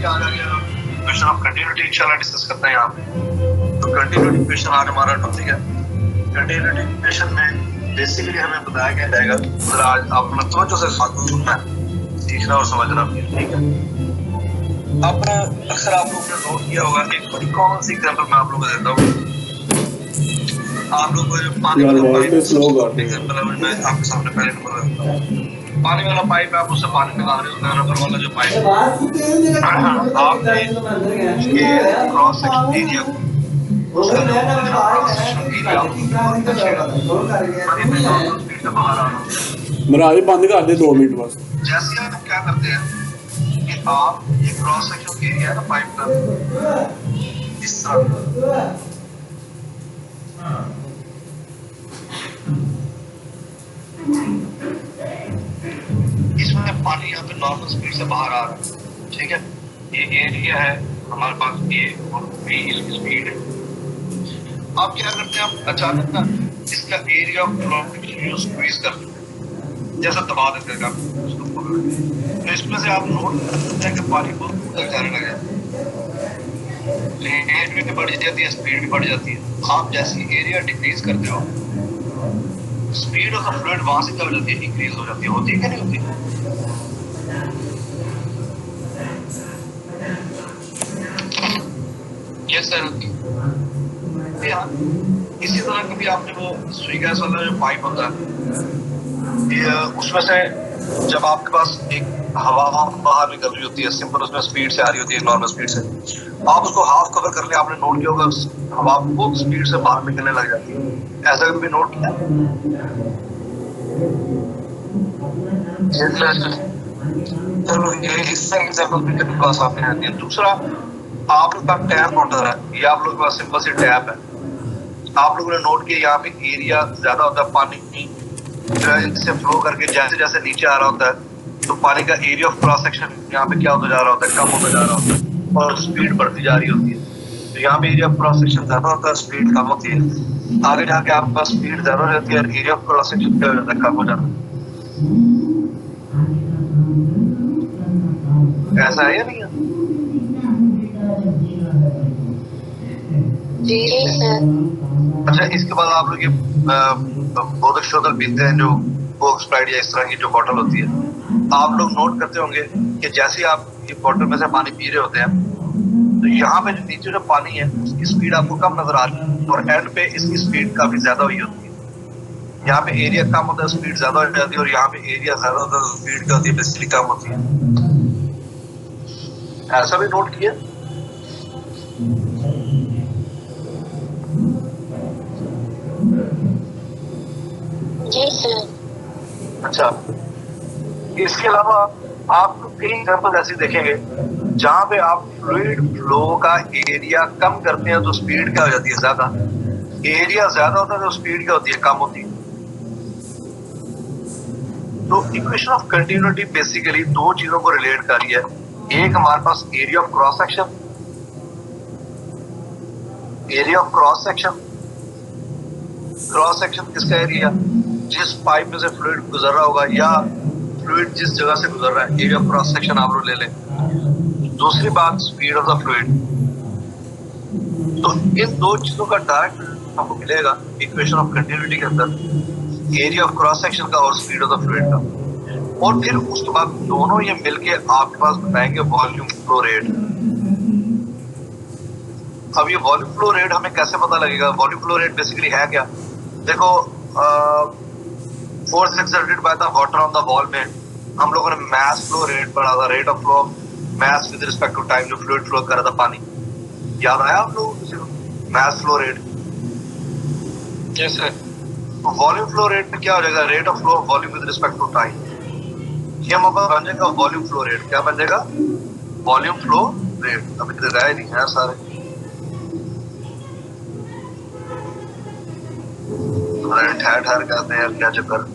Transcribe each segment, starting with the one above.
आज आ गया question of continuity इंशाल्लाह डिस्कस करते हैं यहाँ पे। तो कंटिन्यूटी इक्वेशन आज हमारा टॉपिक है। कंटिन्यूटी इक्वेशन में बेसिकली हमें बताया गया जाएगा, जरा आज आप अपना तवज्जो से सुनना है, सीखना और समझना भी है, ठीक है। अब अक्सर आप लोगों ने नोट किया होगा कि बड़ी कॉमन सी एग्जांपल मैं आप लोगों को देता हूँ। आप लोग को जो पानी वाला पाइप एग्जांपल है, मैं आपके सामने पहले नंबर रखता हूँ। पानी वाला पाइप है, आप उससे पानी निकाल रहे हो, रबर वाला जो पाइप आपने उसके क्रॉस सेक्शन एरिया उसका जो क्रॉस सेक्शन एरिया मेरा आज बंद कर दे 2 मिनट बस। जैसे आप क्या करते हैं कि आप ये क्रॉस सेक्शन एरिया है ना पाइप का, इस तरह इसमें पानी यहाँ पे नॉर्मल स्पीड से बाहर आ रहा है, ठीक है। ये एरिया है हमारे पास, ये और बी इसकी स्पीड है। आप क्या करते हैं, आप अचानक ना इसका एरिया ऑफ फ्लो स्क्वीज कर देते हैं, जैसा दबा देते हैं उसको, तो इसमें से आप नोट करते हैं कि पानी बहुत दूर तक जाने लगे, रेट भी बढ़ जाती है, स्पीड भी बढ़ जाती है। आप जैसे एरिया डिक्रीज करते हो, स्पीड ऑफ द फ्लूइड वहां से क्या हो जाती है, इंक्रीज हो जाती है। होती है कि नहीं होती? यस सर, होती है। इसी तरह कभी आपने वो सुई गैस वाला जो पाइप होता है, उसमें से जब आपके पास एक हवा बाहर निकल रही होती है, सिंपल उसमें स्पीड से आ रही होती है, नॉर्मल स्पीड से, आप उसको हाफ कवर कर ले, आपने नोट किया होगा हवा बहुत स्पीड से बाहर निकलने लग जाती है। ऐसा कभी नोट किया? चलो ये इससे एग्जांपल भी मेरे पास आपने आती है। दूसरा, आप लोग का टैप वाटर है, ये आप लोग के पास सिंपल सी टैप है। आप लोगों ने नोट किया यहाँ पे एरिया ज्यादा होता है, पानी से फ्लो करके जैसे जैसे नीचे आ रहा होता है, तो पानी का एरिया ऑफ क्रॉस सेक्शन यहाँ पे क्या होता जा रहा होता है, कम होता जा रहा होता है और स्पीड बढ़ती जा रही होती है। तो यहाँ पे एरिया ऑफ क्रॉस सेक्शन ज्यादा होता है, स्पीड कम होती है। आगे जाके आपके पास स्पीड ज्यादा रहती है और एरिया ऑफ क्रॉस सेक्शन क्या हो जाता है, कम हो जाता है। ऐसा है या नहीं है? अच्छा, इसके बाद आप लोग ये बोतल शोतल पीते हैं, जो कोक स्प्राइट या इस तरह की जो बोतल होती है, आप लोग नोट करते होंगे कि जैसे ही आप ये बोतल में से पानी पी रहे होते हैं, तो यहाँ पे जो नीचे जो पानी है उसकी स्पीड आपको कम नजर आ रही है और एंड पे इसकी स्पीड काफी ज्यादा हुई होती है। यहाँ पे एरिया कम होता है, स्पीड ज्यादा हो जाती है, और यहाँ पे एरिया ज्यादा होता है, स्पीड क्या होती है, बेसिकली कम होती है। ऐसा भी नोट किया? अच्छा, इसके अलावा आप कई एग्जांपल ऐसे देखेंगे जहां पे आप फ्लूइड फ्लो का एरिया कम करते हैं तो स्पीड क्या हो जाती है, ज्यादा। एरिया ज्यादा होता है तो स्पीड क्या होती है, कम होती है। तो इक्वेशन ऑफ कंटिन्यूटी बेसिकली दो चीजों को रिलेट कर रही है। एक हमारे पास area of cross section, area of cross section, cross section किसका एरिया, जिस पाइप में से फ्लूइड गुजर रहा होगा या फ्लूइड जिस जगह से गुजर रहा है, एरिया ऑफ क्रॉस सेक्शन आप लोग ले लें। दूसरी बात स्पीड ऑफ द फ्लूइड। तो इन दो चीजों का डायरेक्ट आपको मिलेगा इक्वेशन ऑफ कंटिन्यूटी के अंदर, एरिया ऑफ क्रॉस सेक्शन का और स्पीड ऑफ द फ्लूइड का। और फिर उसके बाद दोनों ये मिलके आपके पास बताएंगे वॉल्यूम फ्लो रेट। अब ये वॉल्यूम फ्लो रेट हमें कैसे पता लगेगा? वॉल्यूम फ्लो रेट बेसिकली है क्या? देखो, force exerted by the water on the wall में हम लोगों ने मास फ्लो रेट पढ़ा था, rate of flow mass with respect to time, जो फ्लूइड फ्लो कर रहा था पानी। याद आया आप लोगों को मास फ्लो रेट? जैसे वॉल्यूम फ्लो रेट में क्या हो जाएगा, rate of flow volume with respect to time. ये हमारा बन जाएगा वॉल्यूम फ्लो रेट। क्या बन जाएगा? Volume flow rate. अभी तो गए नहीं है सारे, ठहर ठहर करते हैं यार, क्या चक्कर।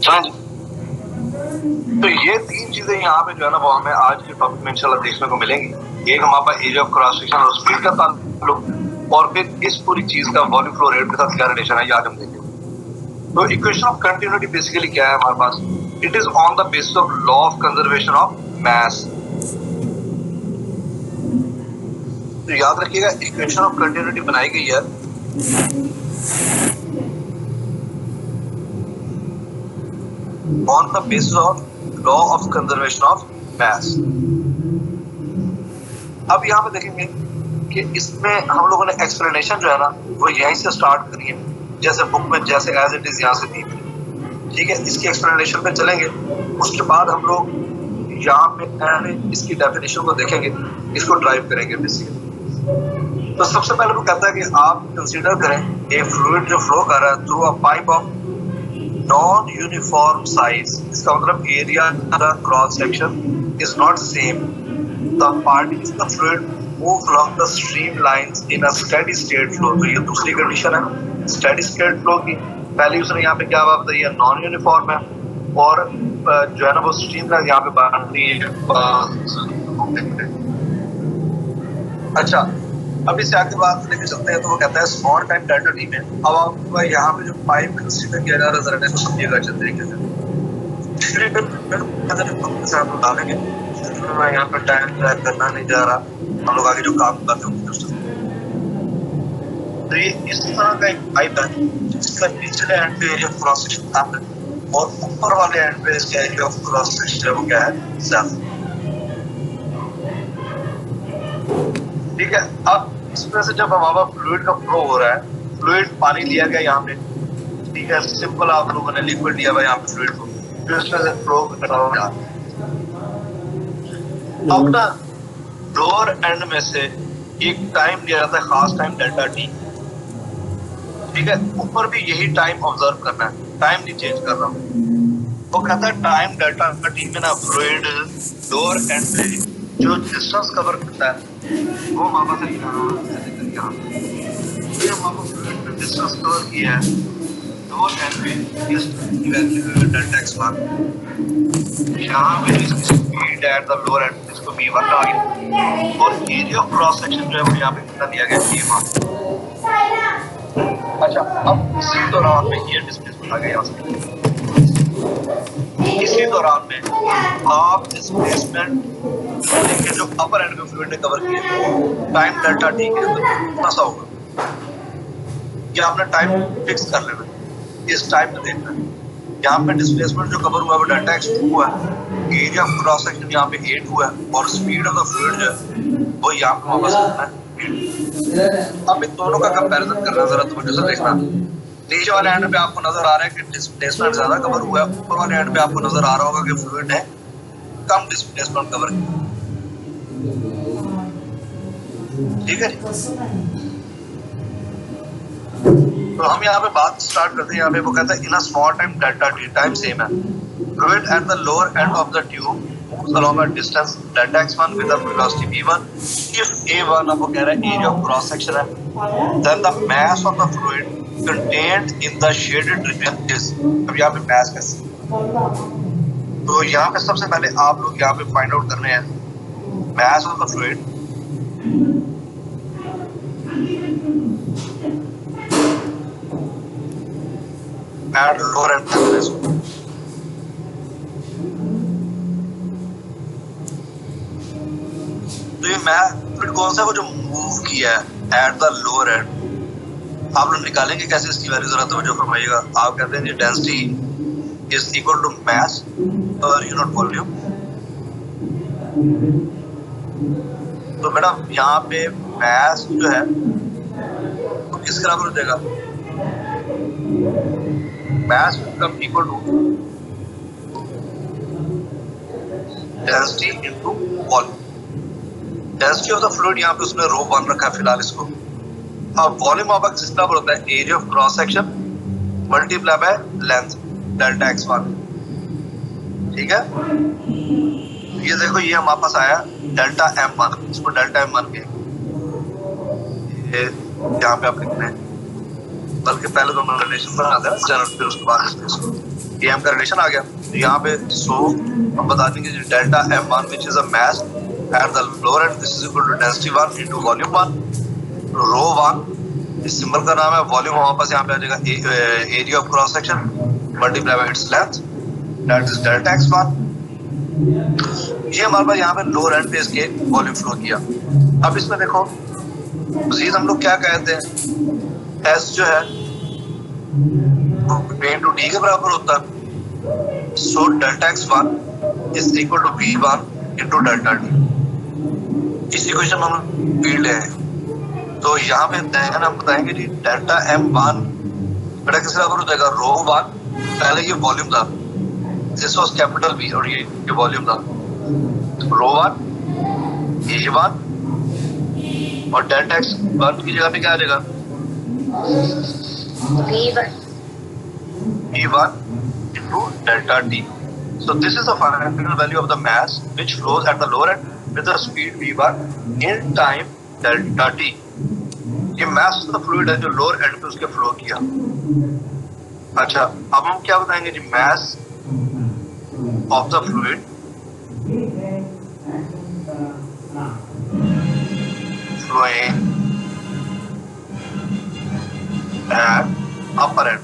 समझ। तो ये तीन चीजें यहाँ पे जो है ना वो हमें आज के टॉपिक में इंशाल्लाह देखने को मिलेंगी। एक हमारे पास एरिया ऑफ क्रॉस सेक्शन और स्पीड का ताल्लुक, और फिर इस पूरी चीज का वॉल्यूम फ्लो रेट के साथ क्या रिलेशन है ये आज हम देखेंगे। तो इक्वेशन ऑफ कंटिन्यूटी बेसिकली क्या है हमारे पास? It is on the basis of law of conservation of mass. तो याद रखिएगा इक्वेशन ऑफ कंटिन्यूटी बनाई गई है on the basis of law of conservation of mass. अब यहाँ पे देखेंगे कि इसमें हम लोगों ने एक्सप्लेनेशन जो है ना वो यहीं से स्टार्ट करी है, जैसे बुक में जैसे एज इट इज यहाँ से दी हुई। ठीक है, इसकी एक्सप्लेनेशन पे चलेंगे, उसके बाद हम लोग यहाँ पे इसकी डेफिनेशन को देखेंगे, इसको ड्राइव करेंगे बेसिकली। तो सबसे पहले वो कहता है कि आप कंसीडर करें एक फ्लूइड जो फ्लो कर रहा है through a pipe of non uniform size. इसका मतलब area cross section is not same. The particles of fluid move along the streamlines in a steady state flow। तो ये दूसरी कंडीशन है स्टेडी स्टेट फ्लो की। पहले उसने यहाँ पे क्या बात बताई है, नॉन यूनिफॉर्म है, और जो है ना वो स्ट्रीमलाइन यहाँ पे बनती है। अच्छा, अब इससे आगे बात लेके चलते हैं। तो वो कहता है स्मॉल टाइम डेल्टा टी में अब आप यहाँ पे जो पाइप कंसीडर किया जा रहा है इसको समझिएगा अच्छे तरीके से। आप डालेंगे मैं यहाँ पे टाइम ट्रैक करना नहीं जा रहा, हम लोग आगे जो काम करते हैं। तो ये इस तरह का एक पाइप है जिसका निचले एंड पे एरिया ऑफ क्रॉस सेक्शन था और ऊपर वाले एंड पे इसका एरिया ऑफ क्रॉस सेक्शन वो क्या है, सेल्फ। ठीक है, अब इसमें से जब हमारा फ्लूइड का फ्लो हो रहा है, फ्लूइड पानी लिया गया यहाँ पे, ठीक है, सिंपल आप लोगों ने लिक्विड लिया हुआ यहाँ पे फ्लूइड को, फिर उसमें से फ्लो कर रहा है। अब ना लोअर एंड में से एक टाइम लिया जाता है, खास टाइम डेल्टा टी। ठीक है, ऊपर भी यही टाइम ऑब्जर्व करना है, टाइम नहीं चेंज कर रहा हूँ। वो कहता है टाइम डेल्टा टी में ना फ्लूइड लोअर एंड पे जो डिस्टेंस कवर करता है वो वापस डिस्टेंस कवर किया है लोअर एंड पे इस डेल्टा एक्स मान। यहाँ पे इसकी speed at the lower and इसको v1 आ गया, और एरिया ऑफ क्रॉस सेक्शन जो है वो यहाँ पे कितना दिया गया v1। अच्छा, अब इसी दौरान में ये डिस्प्लेसमेंट आ गया यहाँ से। इसी दौरान में आप डिस्प्लेसमेंट देखिए जो अपर एंड में फ्लूइड ने कवर किया टाइम डेल्टा टी के अंदर कितना सा होगा, ये आपने टाइम फिक्स कर लेना, इस टाइम में देखना है। यहाँ पे डिस्प्लेसमेंट जो कवर हुआ है वो डेल्टा एक्स 2 हुआ है, एरिया ऑफ क्रॉस सेक्शन यहाँ पे 8 हुआ है, और स्पीड ऑफ द फ्लूइड जो है वो यहाँ पे वापस करना है। अब इन दोनों का कंपैरिजन करना जरा तवज्जो से देखना। नीचे वाले एंड पे आपको नजर आ रहा है कि डिस्प्लेसमेंट ज्यादा कवर हुआ है, ऊपर वाले एंड पे आपको नजर आ रहा होगा कि फ्लूइड है कम डिस्प्लेसमेंट कवर किया। ठीक है, तो हम यहाँ पे बात स्टार्ट करते हैं। यहाँ पे वो कहता है in a small time delta t, time same है, fluid at the lower end of the tube moves along a distance delta x1 with a velocity v1 if a1 अब वो कह रहा है एरिया ऑफ क्रॉस सेक्शन है, then the mass of the fluid contained in the shaded region is। अब यहाँ पे mass कैसे, तो यहाँ पे सबसे पहले आप लोग यहाँ पे फाइंड आउट करने हैं mass of the fluid at lower end temperature। तो ये मैथ कौन सा वो जो मूव किया है एट द लोअर एंड, आप लोग निकालेंगे कैसे इसकी वैल्यू जरा तवज्जो फरमाइएगा। आप कहते हैं density is equal to mass per unit volume. तो बेटा यहाँ पे मास जो है तो किस बराबर हो जाएगा, mass become equal to density into volume. Density of the fluid यहाँ पे उसने रो बन रखा है फिलहाल इसको। अब वॉल्यूम ऑफ एक्स जितना होता है area of cross section multiply by length delta x1। ठीक है, ये देखो ये हमारे पास आया डेल्टा m1, इसको डेल्टा m1 के यहाँ पे आप लिखते हैं, बल्कि पहले तो हम रिलेशन बना दें जनरल, फिर उसके बाद ये m का रिलेशन आ गया। तो यहाँ पे सो हम बता देंगे delta m1 which is a mass at the lower end, this is equal to density 1 into volume 1, rho 1 इस सिंबल का नाम है, वॉल्यूम हमारे पास यहाँ पे आ जाएगा area of cross section multiply by its length, that is delta x1। ये हमारे पास यहाँ पे लोअर एंड पे इसके वॉल्यूम फ्लो किया। अब इसमें देखो मजीद हम लोग क्या कहते हैं, s जो है इनटू d के बराबर होता है, so delta x1 is equal to v1 into delta d। इसी क्वेश्चन हम फील्ड है, तो यहाँ पे हम बताएंगे जी डेल्टा m1 बेटा किस बराबर हो जाएगा, रो 1, पहले ये वॉल्यूम था, दिस वाज कैपिटल V और ये वॉल्यूम था, रो 1 A1 और डेल्टा x1 की जगह पे क्या आ जाएगा, V1 into delta t. So this is the final value of the mass which flows at the lower end with the speed v1 in time delta t. ये mass of the fluid है जो lower end पे उसके flow किया। अच्छा, अब हम क्या बताएंगे जी, mass of the fluid flowing at upper end।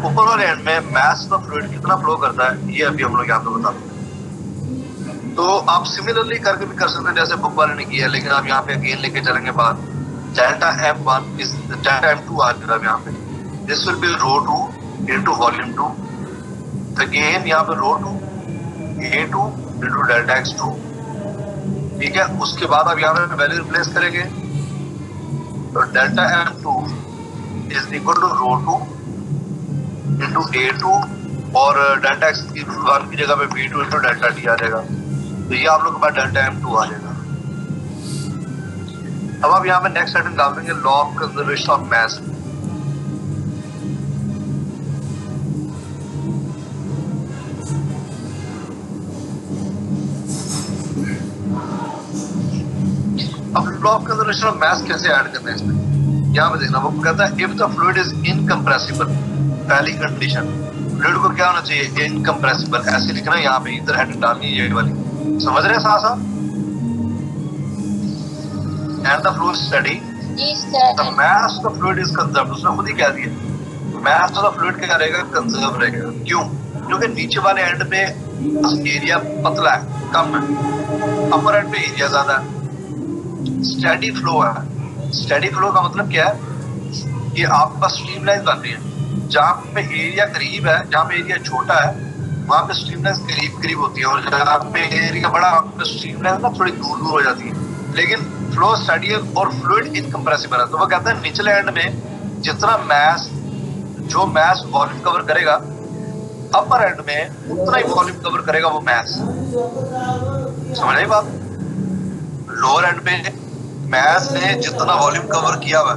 ऊपर वाले एंड में मास ऑफ फ्लूइड कितना फ्लो करता है ये अभी हम लोग यहाँ पे बता देंगे। तो आप सिमिलरली करके भी कर सकते हैं जैसे बुक वाले ने किया है, लेकिन आप यहाँ पे अगेन लेके चलेंगे बाद delta m1 is delta m2 आ जाएगा यहाँ पे, this will be rho 2 into volume 2, again यहाँ पे रो 2 a2 इनटू डेल्टा x2, ठीक है। उसके बाद आप यहाँ पे वैल्यू रिप्लेस करेंगे तो delta m2 is equal to rho 2 into A2 और डेल्टा x की जगह पे V2 इंटू डेल्टा D आ जाएगा। तो ये आप लोग के पास डेल्टा M2 आ जाएगा। अब आप यहाँ पे नेक्स्ट सेटिंग डाल देंगे law of conservation of mass. अब law of conservation of mass कैसे ऐड करना है इसमें, यहाँ पे देखना, वो कहता है if the fluid is incompressible, पहली कंडीशन फ्लूइड को क्या होना चाहिए, इनकम्प्रेसिबल, ऐसे लिखना है यहाँ पे, इधर हेडिंग डालनी है ये वाली, समझ रहे हैं साथ साथ। And the fluid study the mass of the fluid is conserved, उसने खुद ही कह दिया मास ऑफ द फ्लूइड क्या रहेगा, कंजर्व रहेगा। क्यों, क्योंकि नीचे वाले एंड पे एरिया पतला है, कम है, अपर एंड पे एरिया ज्यादा है, स्टेडी फ्लो है। स्टेडी फ्लो का मतलब क्या है कि आपका स्ट्रीमलाइन बन रही है, जहाँ पे एरिया करीब है, जहाँ पे एरिया छोटा है वहाँ पे स्ट्रीमलाइन करीब करीब होती है, और जहाँ पे एरिया बड़ा वहाँ पे स्ट्रीमलाइन ना थोड़ी दूर दूर हो जाती है। लेकिन फ्लो स्टडी और फ्लूइड इनकम्प्रेसिबल है, तो वो कहते हैं निचले एंड में जितना मास, जो मास वॉल्यूम कवर करेगा, अपर एंड में उतना ही वॉल्यूम कवर करेगा वो मास, समझ आई बात। लोअर एंड पे मास ने जितना वॉल्यूम कवर किया हुआ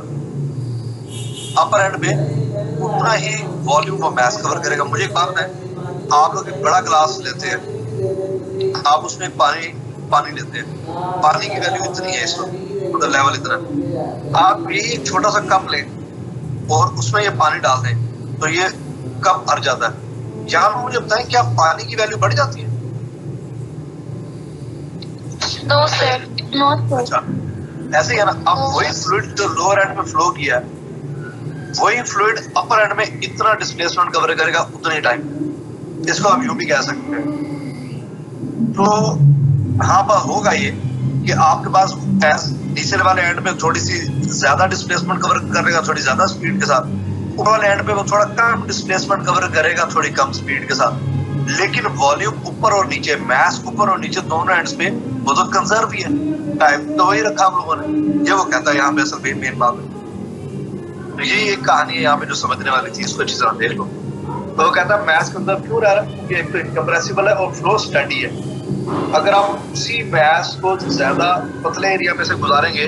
अपर एंड में उतना ही वॉल्यूम वो मास कवर करेगा। मुझे एक बात है, आप लोग एक बड़ा ग्लास लेते हैं, आप उसमें पानी लेते हैं, पानी की वैल्यू इतनी है इस वक्त, मतलब लेवल इतना, आप ये एक छोटा सा कप लें और उसमें ये पानी डाल दें तो ये कप भर जाता है। यहाँ पर मुझे बताएं क्या पानी की वैल्यू बढ़ जाती है? No sir, no. अच्छा, ऐसे ही है ना। अब वही फ्लूइड जो लोअर एंड में फ्लो किया है, वही फ्लूइड अपर एंड में इतना डिस्प्लेसमेंट कवर करेगा उतना ही टाइम, इसको आप यूं भी कह सकते हैं। तो हाँ पर होगा ये कि आपके पास नीचे वाले एंड में थोड़ी सी ज्यादा डिस्प्लेसमेंट कवर करेगा थोड़ी ज्यादा स्पीड के साथ, ऊपर वाले एंड पे वो थोड़ा कम डिस्प्लेसमेंट कवर करेगा थोड़ी कम स्पीड के साथ, लेकिन वॉल्यूम ऊपर और नीचे, मास ऊपर और नीचे दोनों एंड्स पे वो तो कंजर्व ही है, टाइम तो वही रखा हम लोगों ने। ये वो कहता है यहाँ पे असल मेन बात है। तो यही एक कहानी है यहाँ पे जो समझने वाली थी, इसको अच्छी तरह देख लो। तो वो कहता है मास कंजर्व क्यों रह रहा है, क्योंकि एक तो इनकम्प्रेसिबल है और फ्लो स्टडी है। अगर आप उसी मास को ज्यादा पतले एरिया में से गुजारेंगे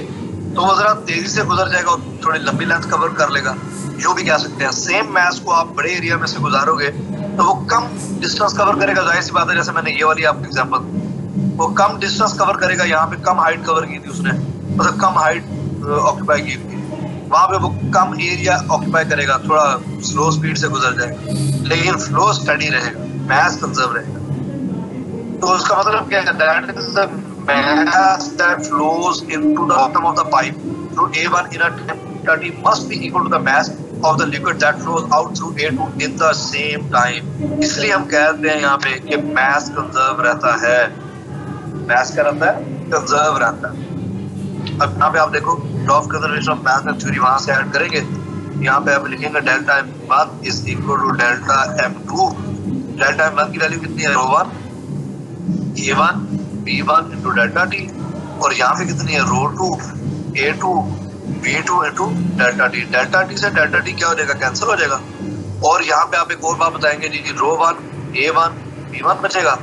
तो वो जरा तेजी से गुजर जाएगा और थोड़ी लंबी लेंथ कवर कर लेगा, यूं भी कह सकते हैं। सेम मास को आप बड़े एरिया में से गुजारोगे तो वो कम डिस्टेंस कवर करेगा, जाहिर सी बात है। जैसे मैंने ये वाली आपको एग्जांपल, वो कम डिस्टेंस कवर करेगा, यहाँ पे कम हाइट कवर की थी उसने, मतलब कम हाइट ऑक्यूपाई की थी, वहां पे वो कम एरिया ऑक्यूपाई करेगा, थोड़ा स्लो स्पीड से गुजर जाएगा, लेकिन फ्लो स्टडी रहेगा, मास कंजर्व रहेगा। तो उसका मतलब क्या है? That is the mass that flows into the bottom of the pipe through A1 in a temperature must be equal to the mass of the liquid that flows out through A2 in the same time। इसलिए हम कहते हैं यहाँ पे कि mass conserve रहता है। mass क्या रहता है? conserve रहता है। अब यहाँ पे आप देखो लॉ ऑफ कंजर्वेशन ऑफ मास में थ्योरी वहां से ऐड करेंगे। यहाँ पे आप लिखेंगे delta M1 is equal to delta M2। Delta M1 की वैल्यू कितनी है? ρ1 A1 B1 into delta T, और यहाँ पे कितनी है? ρ2 A2 B2 into delta T। Delta T से डेल्टा T क्या हो जाएगा? कैंसिल हो जाएगा। और यहाँ पे आप एक और बात बताएंगे जी, ρ1 A1 B1 बचेगा,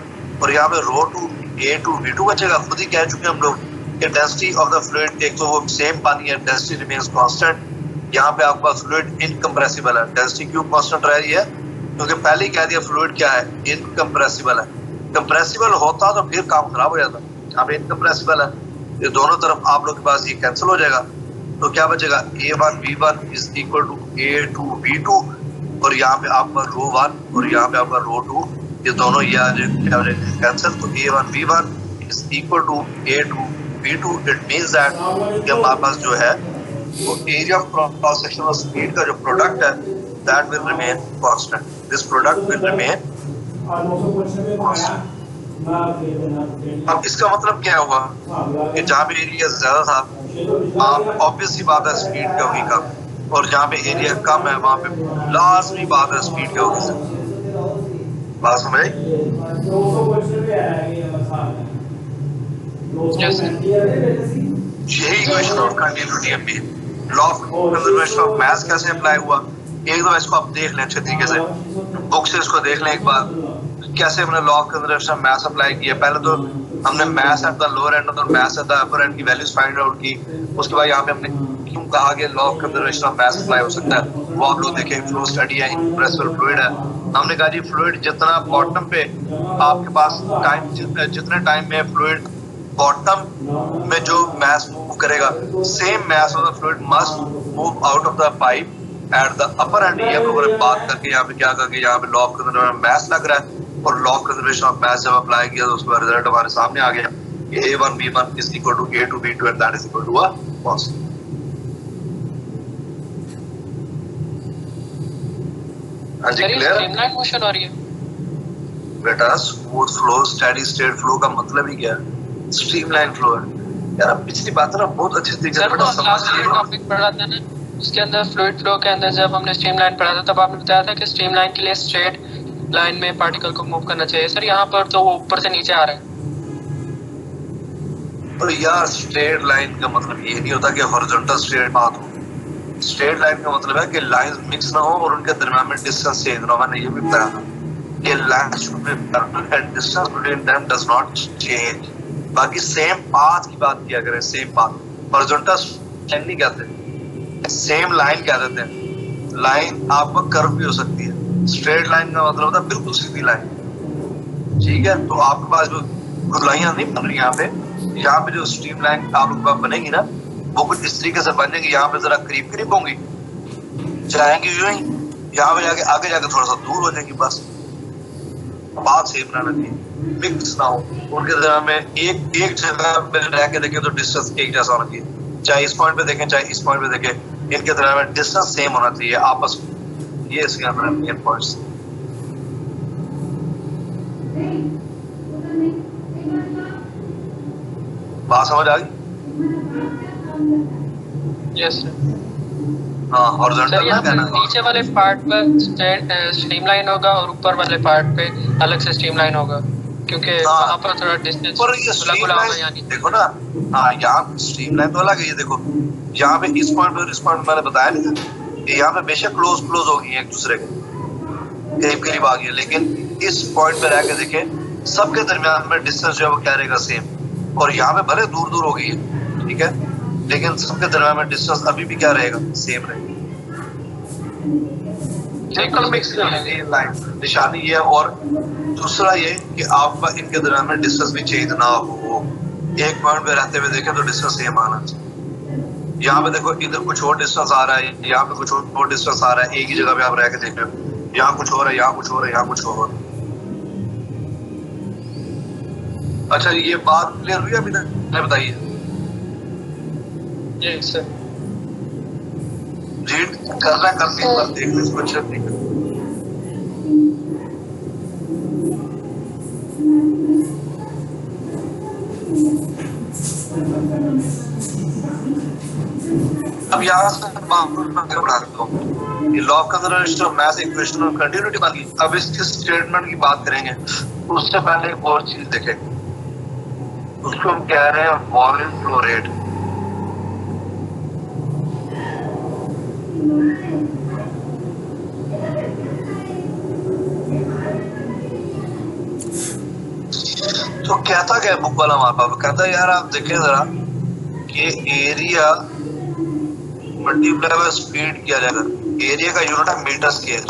और यहाँ पे ρ2 A2 B2 बचेगा। खुद ही कह चुके हम लोग कि डेंसिटी ऑफ द फ्लूइड, एक तो वो सेम पानी है, डेंसिटी रिमेन्स कांस्टेंट। यहाँ पे आपका फ्लूइड इनकम्प्रेसिबल है। डेंसिटी क्यों कांस्टेंट रह रही है? क्योंकि पहले ही कह दिया फ्लूइड क्या है? इनकम्प्रेसिबल है। कंप्रेसिबल होता तो फिर काम खराब हो जाता। यहाँ पे इनकम्प्रेसिबल है, ये दोनों तरफ आप लोग के पास ये कैंसिल हो जाएगा। तो क्या बचेगा? A1 B1 is equal to A2 B2, और यहाँ पे आपका ρ1 और यहाँ पे आपका ρ2, ये दोनों ये आ जाएंगे कैंसिल। तो A1 B1 is equal to A2 B2। It means that कि हमारे पास जो है वो area of cross sectional speed का जो प्रोडक्ट है that will remain constant. This product will remain. अब इसका मतलब क्या हुआ कि जहाँ पे एरिया ज्यादा था, आप ऑब्वियसली बात है स्पीड क्या होगी कम, और जहाँ पे एरिया कम है वहां पे लाजमी बात है स्पीड क्या होगी। बात समझ आई? यही इक्वेशन ऑफ कंटिन्यूटी है। Law of conservation of mass कैसे अप्लाई हुआ, एक दफा इसको आप देख लें अच्छे तरीके से, बुक से इसको देख लें एक बार, कैसे हमने law of conservation of mass apply किया। पहले तो हमने mass at the lower end और mass at the upper end की वैल्यूज फाइंड आउट की। उसके बाद यहाँ पे हमने क्यों कहा कि law of conservation of mass apply हो सकता है, वो आप लोग देखें। फ्लो स्टडी है, इनकम्प्रेसिबल फ्लूइड है। हमने कहा जी फ्लूइड जितना बॉटम पे आपके पास टाइम, जितने टाइम में फ्लूइड बॉटम में जो मास मूव करेगा, same mass of the fluid must move out of the pipe eight the upper and. ये हम बात करके यहाँ पे क्या करके यहाँ पे लॉ ऑफ कंजर्वेशन ऑफ मास लग रहा है, और लॉ ऑफ कंजर्वेशन ऑफ मास जब अप्लाई किया तो उसका रिजल्ट हमारे सामने आ गया। A1 B1 is equal to A2 B2 and that is equal to a constant। हाँ जी, क्लियर? स्ट्रीमलाइन मोशन हो रही है बेटा। Smooth flow, steady state flow का मतलब ही क्या है? स्ट्रीमलाइन फ्लो है यार। अब पिछली बात ना बहुत अच्छी तरीके से बेटा समझ लिया। टॉपिक पढ़ा था ना, उसके अंदर फ्लूइड फ्लो के अंदर जब हमने स्ट्रीमलाइन पढ़ा था तब आपने बताया था कि स्ट्रीमलाइन के लिए स्ट्रेट लाइन में पार्टिकल को मूव करना चाहिए। सर यहाँ पर तो वो ऊपर से नीचे आ रहा है। तो यार स्ट्रेट लाइन का मतलब ये नहीं होता कि हॉरिजॉन्टल स्ट्रेट पाथ हो। स्ट्रेट लाइन का मतलब है कि लाइंस मिक्स ना हो और उनके दरमियान में डिस्टेंस चेंज ना हो। मैंने ये भी बताया था कि lines should be parallel and distance between them does not change. बाकी सेम पाथ की बात किया करें, सेम पाथ। हॉरिजॉन्टल लाइन नहीं कहते, सेम लाइन कह देते हैं। लाइन आपका कर्व भी हो सकती है। स्ट्रेट लाइन का मतलब होता है बिल्कुल सीधी लाइन। ठीक है, तो आपके पास जो गुलाइयां नहीं बन रही यहाँ पे जो स्ट्रीम लाइन आप लोग बनेगी ना, वो कुछ इस तरीके से बनेगी। यहाँ पे जरा करीब करीब होंगी, जाएंगी यूं ही, यहाँ पे जाके आगे जाके थोड़ा सा दूर हो जाएंगी। बस बात सेम ना लगी, मिक्स ना हो। उनके दरमियान में एक जगह पे रह के देखें तो डिस्टेंस एक जैसा होना चाहिए। चाहे इस पॉइंट पे देखें चाहे इस पॉइंट पे देखें, इनके दरमियान में डिस्टेंस सेम होना चाहिए आपस में। ये इसके अंदर मेन पॉइंट्स। बात समझ आ गई? Yes sir. हाँ, हॉरिजॉन्टल यहाँ ना पे नीचे वाले पार्ट पर स्ट्रीमलाइन होगा और ऊपर वाले पार्ट पे अलग से स्ट्रीमलाइन होगा, क्योंकि वहाँ पर थोड़ा डिस्टेंस पर ये स्ट्रीमलाइन देखो ना। हाँ, यहाँ स्ट्रीमलाइन तो अलग है। ये देखो यहाँ पे इस पॉइंट पे इस पॉइंट मैंने बताया नहीं था कि यहाँ पे बेशक क्लोज हो गई है, एक दूसरे के करीब करीब आ गई है, लेकिन इस पॉइंट पे रह के देखें सबके दरमियान में डिस्टेंस जो है वो क्या रहेगा? सेम। और यहाँ पे भले दूर दूर हो गई है, ठीक है, लेकिन सबके दरमियान में डिस्टेंस अभी भी क्या रहेगा? सेम रहेगा। निशानी ये है। और दूसरा ये कि आपका इनके दरमियान में डिस्टेंस भी चेंज ना हो। एक पॉइंट पे रहते हुए देखें तो डिस्टेंस सेम आना चाहिए। यहाँ पे देखो इधर कुछ और डिस्टेंस आ रहा है, यहाँ पे कुछ और डिस्टेंस आ रहा है, एक ही जगह पे आप रह के देख रहे हो, यहाँ कुछ और है, यहाँ कुछ और है, यहाँ कुछ और। अच्छा ये बात क्लियर हुई अभी तक? बताइए। Yes sir. रीड करना करती है, पर देखने इसको अच्छे नहीं करना। अब यहाँ से बढ़ा देता हूँ, ये law conservation of mass equation और कंटिन्यूटी वाली, अब इसके स्टेटमेंट की बात करेंगे, उससे पहले एक और चीज देखेंगे, उसको हम कह रहे हैं वॉल्यूम फ्लो रेट। तो कहता क्या बुक वाला हमारे पास, कहता है यार आप देखें जरा कि एरिया मल्टीप्लाई बाय स्पीड किया जाएगा, एरिया का यूनिट है मीटर स्क्वायर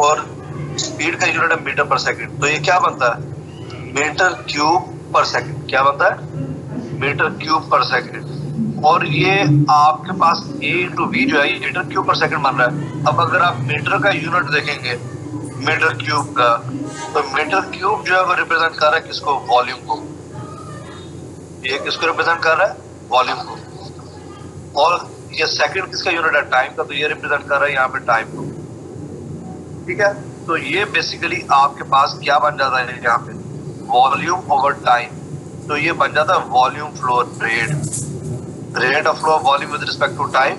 और स्पीड का यूनिट है मीटर पर सेकंड, तो ये क्या बनता है? मीटर क्यूब पर सेकंड। क्या बनता है? मीटर क्यूब पर सेकंड। और ये आपके पास a इंटू वी जो है ये मीटर क्यूब पर सेकंड बन रहा है। अब अगर आप मीटर का यूनिट देखेंगे मीटर क्यूब का, तो मीटर क्यूब जो है वो रिप्रेजेंट कर रहा है किसको? वॉल्यूम को। ये किसको रिप्रेजेंट कर रहा है? वॉल्यूम को। और ये सेकंड किसका यूनिट है? टाइम का, तो ये रिप्रेजेंट कर रहा है यहाँ पे टाइम को। ठीक है, तो ये बेसिकली आपके पास क्या बन जाता है यहाँ पे? Volume over time. तो ये बन जाता है volume flow rate, rate of flow of volume with respect to time.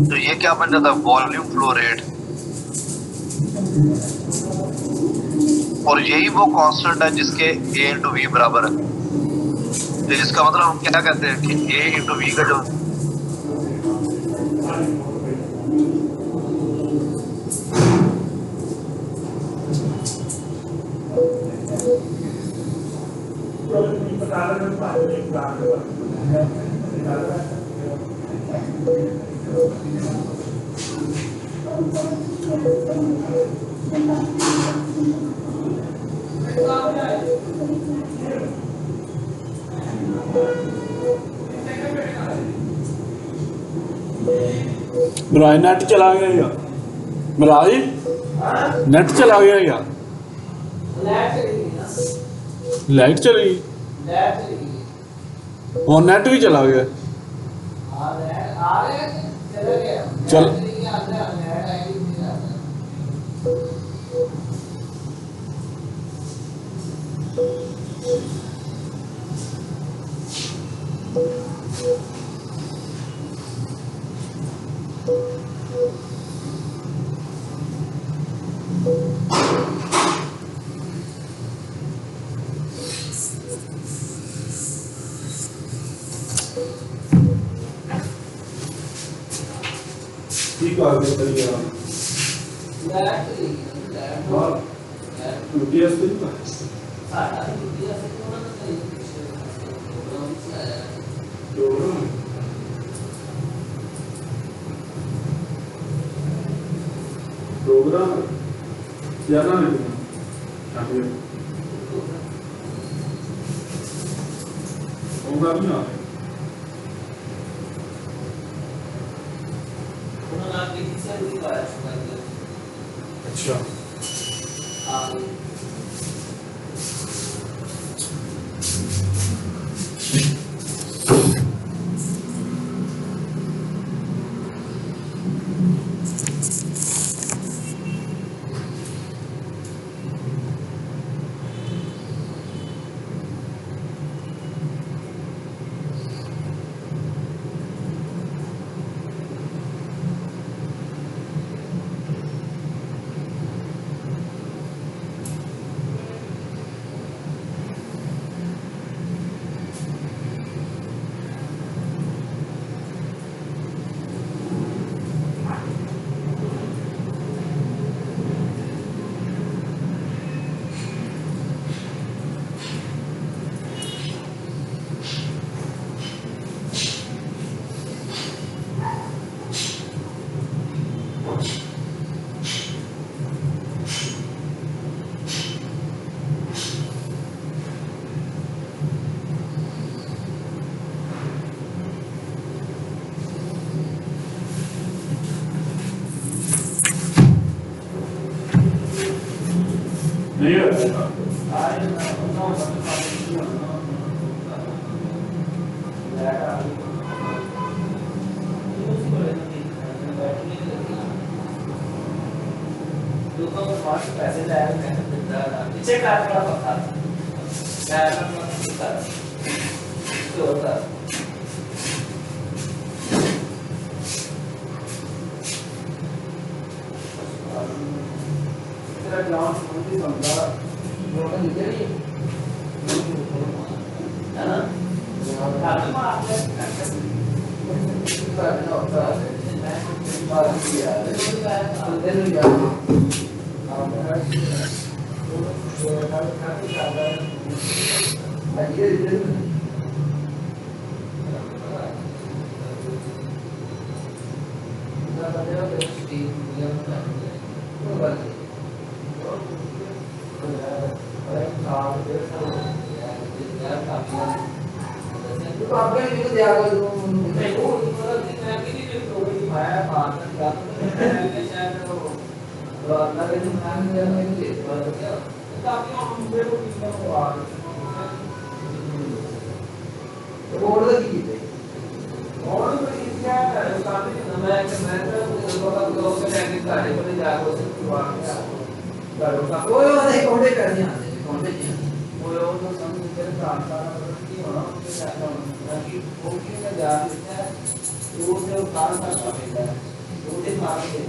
तो ये क्या बन जाता है? Volume flow rate. और यही वो कांस्टेंट है जिसके a इंटू वी बराबर है। तो जिसका मतलब हम क्या कहते हैं कि a इंटू वी का जो मिराज नेट चला गया या मिराज नेट चला गया या लाइट चली गई और नेट भी चला गया। चल ठीक आ गया तरीका प्रोग्राम ज्यादा नहीं होगा भी ना। अच्छा नहीं है पैसे पीछे का पता होता ग्राउंड संबंधी बंदा लोग नीचे नहीं है ना हाथ में आपने करना होता है बात किया अंदर नहीं जाओ तो आपने भी दिया कर दो नहीं वो मैं भी नहीं तो मैं बात कर शायद तो अल्लाह के नाम में मैं ले तो आपने मुझे को कितना हुआ तो ऑर्डर की थी ऑर्डर तो क्या है काफी मैं तो लोग के टैग कार्य पर जाकर से करो का कोई नहीं कॉन्टेक्ट करनी आते कॉन्टेक्ट कोई और तो समझ के काम की होना ताकि ओके में जा सकता है वो जो काम करता है वो दे मार के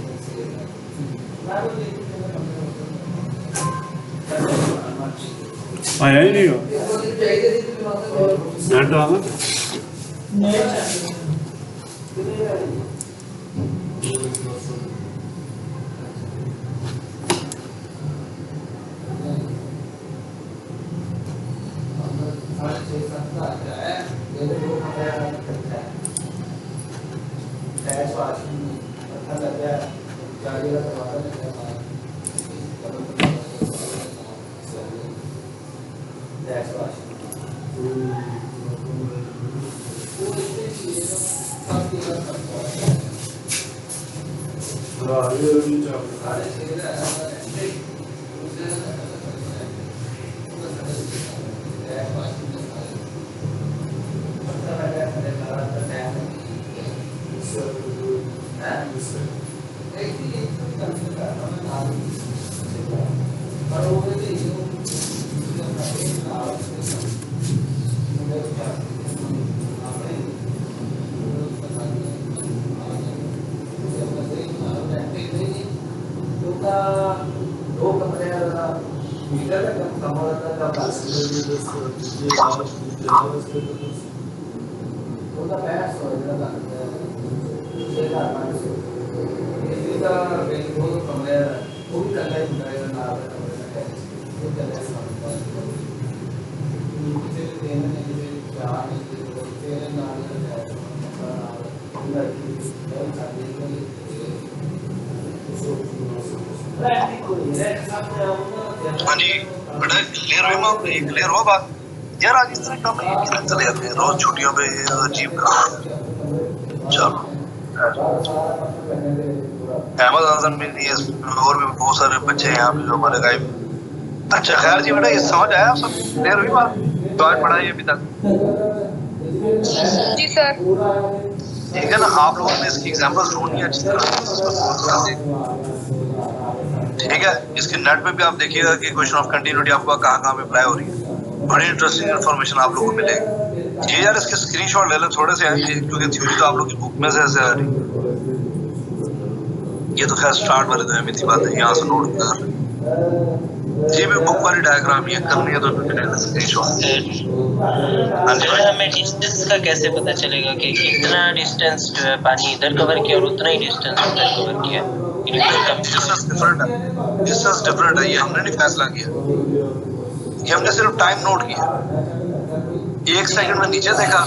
ना तो आया ही नहीं हो नेट आना हाँ जी बेटा क्लियर हुई मामले क्लियर हो बात यार आज इस तरह काम नहीं चले जाते हैं रोज छुट्टियों पे अजीब काम चलो अमेज़न में ये और भी बहुत सारे बच्चे हैं यहाँ पे जो हमारे गायब अच्छा खैर जी बेटा ये समझ आया आप सब क्लियर हुई बात तो आज पढ़ाई अभी तक जी सर ठीक है ना आप लोगों ने इसकी एग्जांपल्स ढूंढनी है अच्छी तरह ठीक है इसके नेट पे भी आप देखिएगा कि क्वेश्चन ऑफ कंटिन्यूटी आपको कहाँ पे अप्लाई हो रही है बड़ी इंटरेस्टिंग इन्फॉर्मेशन आप लोगों को मिलेगी ये यार इसके स्क्रीनशॉट ले लो थोड़े से क्योंकि थ्योरी तो आप लोग की बुक में से ऐसे आ रही ये तो खैर स्टार्ट वाले तो अहमियत की बात है यहाँ से नोट कर ये भी बुक वाली डायग्राम ये करनी है तो स्क्रीनशॉट हमें डिस्टेंस का कैसे पता चलेगा कि कितना डिस्टेंस जो है पानी इधर कवर किया और उतना ही डिस्टेंस उधर कवर किया डिस्टेंस डिफरेंट है ये हमने नहीं फैसला किया ये हमने सिर्फ टाइम नोट किया 1 सेकंड में नीचे देखा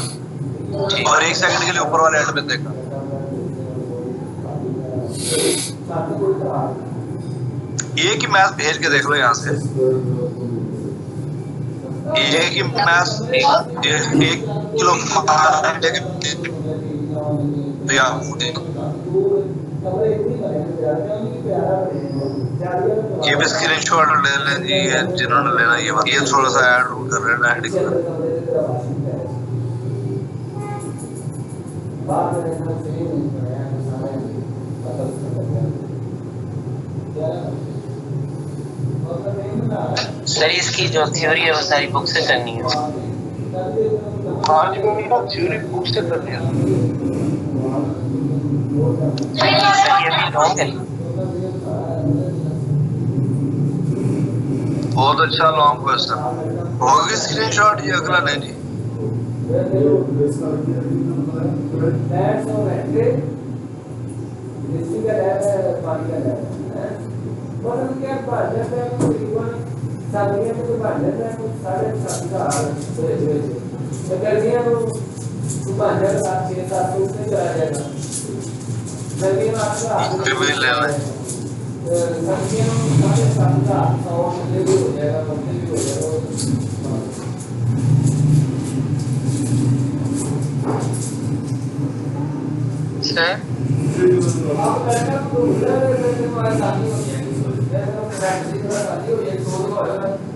और 1 सेकंड के लिए ऊपर वाले एंड में देखा एक ही मैच भेज के देख लो यहाँ से एक ही मैच 1 किलो तो यहाँ ये भी स्क्रीनशॉट ले लें जी, ये जिन्होंने लेना ये थोड़ा सा ऐड कर रहे हैं हेडिंग में। सर इसकी जो थ्योरी है वो सारी बुक से करनी है। हाँ जी, वो ना थ्योरी बुक से करनी है। सर ये भी लॉन्ग है। बहुत अच्छा लॉन्ग क्वेश्चन होगी। स्क्रीनशॉट ये अगला नहीं जी। ये भी लेना है। सर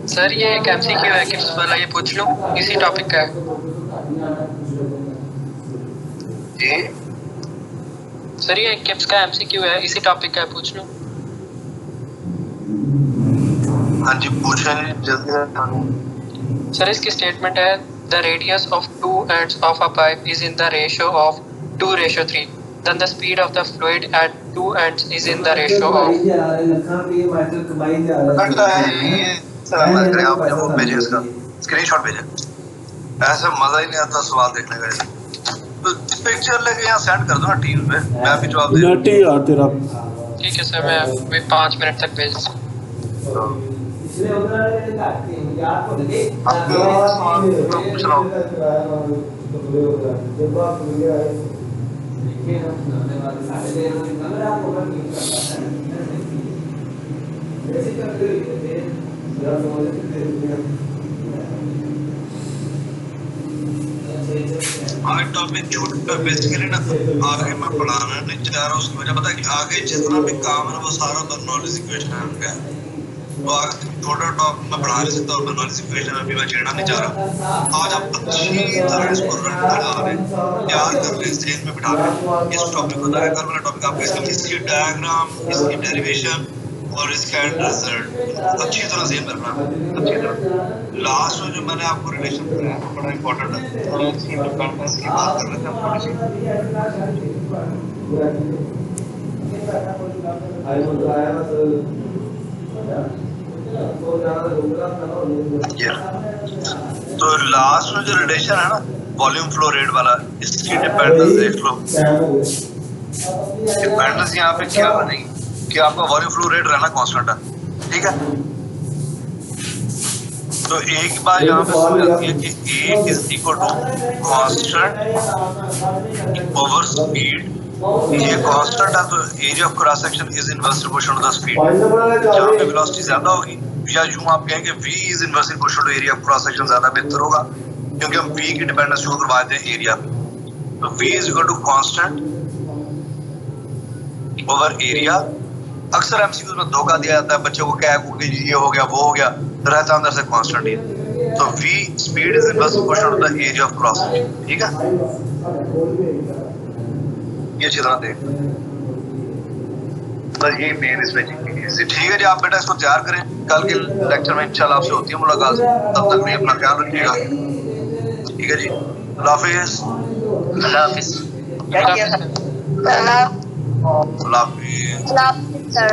सर ये एक एमसीक्यू है किड्स वाला, ये पूछ लूं? इसी टॉपिक का है जी। सर, ये किड्स का एमसीक्यू है, इसी टॉपिक का है, पूछ लूं? हाँ जी पूछें जल्दी। सर इसकी स्टेटमेंट है the radius of two ends of a pipe is in the ratio of 2:3, then the speed of the fluid at two ends is in the ratio of लगता है ये सवाल लग रहा है। आपने वो भेजे इसका स्क्रीनशॉट भेजा, ऐसा मजा ही नहीं आता सवाल देखने का। तो पिक्चर लेके यहाँ सेंड कर दो ना टीम पे, मैं भी जवाब दे नेट ही यार तेरा। ठीक है सर, मैं अभी 5 मिनट तक भेज पूछ रहा हूँ। आज टॉपिक छूट बेसिकली ना आगे मैं पढ़ाना नहीं चाह रहा, उसकी वजह पता है कि आगे जितना भी काम है वो सारा तो नॉलेज इक्वेशन है उनका। तो आगे थोड़ा टॉप मैं पढ़ा नहीं सकता और नॉलेज इक्वेशन अभी मैं छेड़ना नहीं चाह रहा। आज आप अच्छी तरह इसको रन करा लें, याद कर लें, स्टेज में बिठा लें। इस टॉपिक को कल वाला टॉपिक आपको इसकी डायग्राम, इसकी डेरिवेशन और इसका रिजल्ट अच्छी तरह से करना है, अच्छी तरह। लास्ट में जो मैंने आपको रिलेशन बताया वो बड़ा इंपॉर्टेंट है। थोड़ा इसकी डिपेंडेंस की बात कर लेते हैं थोड़ी सी। तो लास्ट में जो रिलेशन है ना वॉल्यूम फ्लो रेट वाला, इसकी डिपेंडेंस देख लो। डिपेंडेंस यहाँ पे क्या बनेगी कि आपका वॉल्यूम फ्लो रेट रहना कांस्टेंट है, ठीक है। तो एक बार यहाँ पे समझ आती है कि A is equal to constant over speed. ये कांस्टेंट है तो area of cross section is inversely proportional to the speed. जहाँ पे वेलोसिटी ज्यादा होगी या यूं आप कहेंगे V is inversely proportional to area of cross section, ज्यादा बेहतर होगा क्योंकि हम V की डिपेंडेंस शो करवा देते हैं एरिया पे। तो V is equal to constant over area. अक्सर एमसीक्यू में धोखा दिया जाता है बच्चों को, क्या है ये हो गया वो हो गया, रहता अंदर से कांस्टेंट ही। तो V speed is inversely proportional to the area of cross section, ठीक है। ये अच्छी तरह देख बस यही मेन इसमें ठीक है जी। आप बेटा इसको तैयार करें, कल के लेक्चर में इंशाल्लाह आपसे होती है मुलाकात। तब तक भी अपना ख्याल रखिएगा, ठीक है जी। अल्लाह हाफिज़। अल्लाह हाफिज़। अल्लाह अल्लाह हाफिज़ हाफिज़ सर।